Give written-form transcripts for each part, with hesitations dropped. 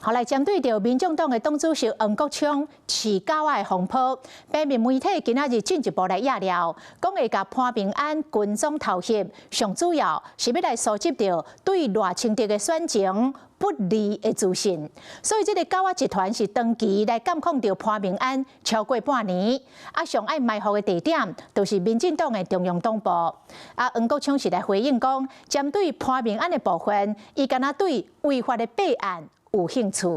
后来针对着民众党的党主席黄国昌持狗仔的风波，平面媒体今仔日进一步来压料，讲会甲潘明安群众投降，上主要是要来收集到对赖清德的选情不利的资讯。所以，这个狗仔集团是长期来监控着潘明安超过半年，上爱埋伏的地点就是民进党的中央党部。黄国昌是来回应讲，针对潘明安的部分，伊敢若对违法的备案有兴趣。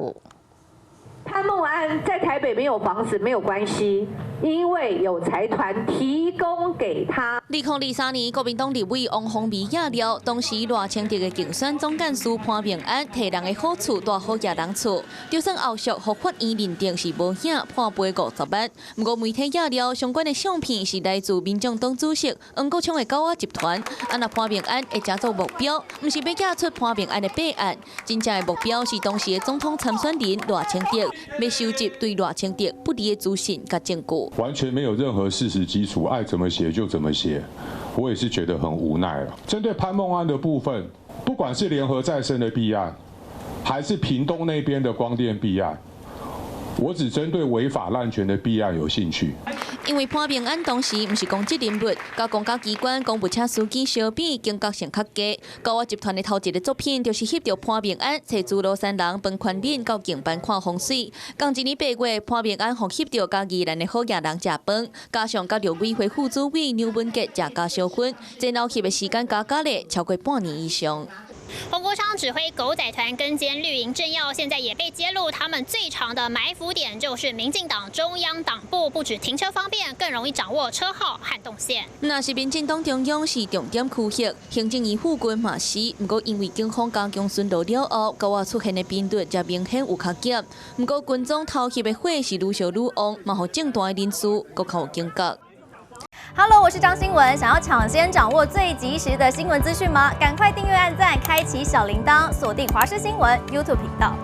潘孟安在台北没有房子没有关系，因为有财团提供给他。2023年，国民党立委王宏维压料，当时赖清德的竞选总干事潘明安摕人的好处大好野人厝，就算后续获法院认定是无影，判赔50万。不过媒体压料，相关的相片是来自民众党主席黄国昌的狗仔集团。那潘明安会加做目标，不是要架出潘明安的备案，真正的目标是当时的总统参选人赖清德。要收集对赖清德不利的资讯和证据，完全没有任何事实基础，爱怎么写就怎么写，我也是觉得很无奈了。针对潘孟安的部分，不管是联合再生的弊案，还是屏东那边的光电弊案，我只针对违法滥权的弊案有兴趣。因为潘明安当时不是公职人物，甲公家机关公务车司机相比，警觉性较低。狗仔集团的头一个作品就是翕到潘明安找朱罗山人分款脸到警班看风水。刚一年8月，潘明安互翕到家宜兰的好野人食饭，加上甲陆委会副主委牛文杰食家烧薰，前后翕的时间加咧超过半年以上。黄国昌指挥狗仔团跟监绿营政要，现在也被揭露，他们最长的埋伏点就是民进党中央党部，不止停车方便，更容易掌握车号和动线。那是民进党中央是重点区域，行政院副军嘛是，不过因为警方加强巡逻了后，狗仔出现的频率才明显有较减。不过军中偷袭的火是愈烧愈旺，嘛互正大的人士更较有警觉。Hello， 我是张新文。想要抢先掌握最及时的新闻资讯吗？赶快订阅、按赞、开启小铃铛，锁定华视新闻 YouTube 频道。